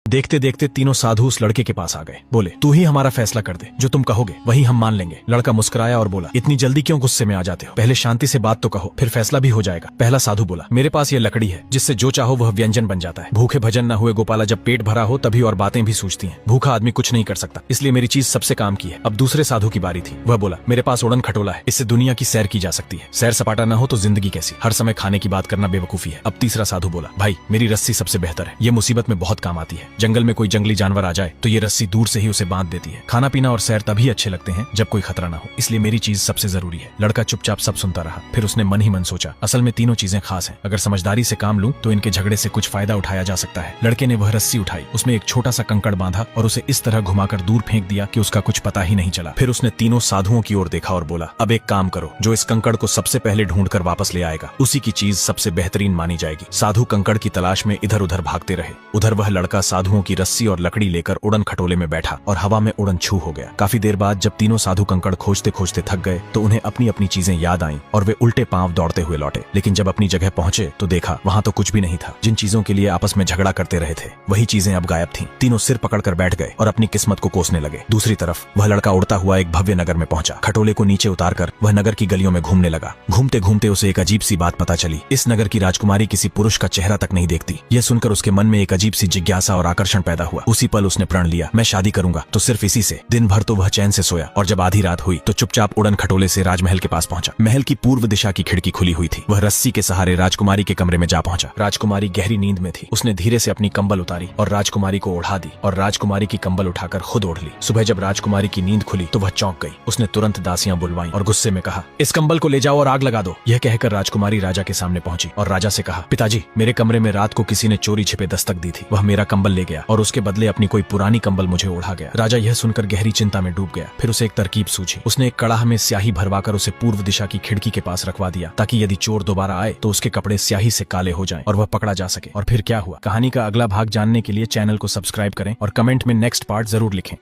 देखते देखते तीनों साधु उस लड़के के पास आ गए। बोले, तू ही हमारा फैसला कर दे, जो तुम कहोगे वही हम मान लेंगे। लड़का मुस्कुराया और बोला, इतनी जल्दी क्यों गुस्से में आ जाते हो? पहले शांति से बात तो कहो, फिर फैसला भी हो जाएगा। पहला साधु बोला, मेरे पास ये लकड़ी है जिससे जो चाहो वह व्यंजन बन जाता है। भूखे भजन न हुए गोपाला, जब पेट भरा हो तभी और बातें भी सूझती हैं। भूखा आदमी कुछ नहीं कर सकता, इसलिए मेरी चीज सबसे काम की है। अब दूसरे साधु की बारी थी। वह बोला, मेरे पास उड़न खटोला है, इससे दुनिया की सैर की जा सकती है। सैर सपाटा न हो तो जिंदगी कैसी? हर समय खाने की बात करना बेवकूफी है। अब तीसरा साधु बोला, भाई मेरी रस्सी सबसे बेहतर है, ये मुसीबत में बहुत काम आती है। जंगल में कोई जंगली जानवर आ जाए तो ये रस्सी दूर से ही उसे बांध देती है। खाना पीना और सैर तभी अच्छे लगते हैं जब कोई खतरा ना हो, इसलिए मेरी चीज सबसे जरूरी है। लड़का चुपचाप सब सुनता रहा। फिर उसने मन ही मन सोचा, असल में तीनों चीजें खास हैं। अगर समझदारी से काम लूं तो इनके झगड़े से कुछ फायदा उठाया जा सकता है। लड़के ने वह रस्सी उठाई, उसमें एक छोटा सा कंकड़ बांधा और उसे इस तरह घुमाकर दूर फेंक दिया कि उसका कुछ पता ही नहीं चला। फिर उसने तीनों साधुओं की ओर देखा और बोला, अब एक काम करो, जो इस कंकड़ को सबसे पहले ढूंढकर वापस ले आएगा उसी की चीज सबसे बेहतरीन मानी जाएगी। साधु कंकड़ की तलाश में इधर उधर भागते रहे। उधर वह लड़का साधुओं की रस्सी और लकड़ी लेकर उड़न खटोले में बैठा और हवा में उड़न छू हो गया। काफी देर बाद जब तीनों साधु कंकड़ खोजते खोजते थक गए तो उन्हें अपनी अपनी चीजें याद आईं और वे उल्टे पांव दौड़ते हुए लौटे। लेकिन जब अपनी जगह पहुंचे तो देखा वहां तो कुछ भी नहीं था। जिन चीजों के लिए आपस में झगड़ा करते रहे थे वही चीजें अब गायब थीं। तीनों सिर पकड़कर बैठ गए और अपनी किस्मत को कोसने लगे। दूसरी तरफ वह लड़का उड़ता हुआ एक भव्य नगर में पहुंचा। खटोले को नीचे उतारकर वह नगर की गलियों में घूमने लगा। घूमते घूमते उसे एक अजीब सी बात पता चली, इस नगर की राजकुमारी किसी पुरुष का चेहरा तक नहीं देखती। यह सुनकर उसके मन में एक अजीब सी जिज्ञासा और आकर्षण पैदा हुआ। उसी पल उसने प्रण लिया, मैं शादी करूंगा तो सिर्फ इसी से। दिन भर तो वह चैन से सोया और जब आधी रात हुई तो चुपचाप उड़न खटोले से राजमहल के पास पहुंचा। महल की पूर्व दिशा की खिड़की खुली हुई थी। वह रस्सी के सहारे राजकुमारी के कमरे में जा पहुंचा। राजकुमारी गहरी नींद में थी। उसने धीरे से अपनी कंबल उतारी और राजकुमारी को ओढ़ा दी और राजकुमारी की कंबल उठाकर खुद ओढ़ ली। सुबह जब राजकुमारी की नींद खुली तो वह चौंक गई। उसने तुरंत दासियां बुलवाई और गुस्से में कहा, इस कंबल को ले जाओ और आग लगा दो। यह कहकर राजकुमारी राजा के सामने पहुंची और राजा से कहा, पिताजी मेरे कमरे में रात को किसी ने चोरी छिपे दस्तक दी थी। वह मेरा कंबल ले गया और उसके बदले अपनी कोई पुरानी कंबल मुझे ओढ़ा गया। राजा यह सुनकर गहरी चिंता में डूब गया। फिर उसे एक तरकीब सूझी। उसने एक कड़ाह में स्याही भरवाकर उसे पूर्व दिशा की खिड़की के पास रखवा दिया ताकि यदि चोर दोबारा आए तो उसके कपड़े स्याही से काले हो जाएं और वह पकड़ा जा सके। और फिर क्या हुआ, कहानी का अगला भाग जानने के लिए चैनल को सब्सक्राइब करें और कमेंट में नेक्स्ट पार्ट जरूर लिखें।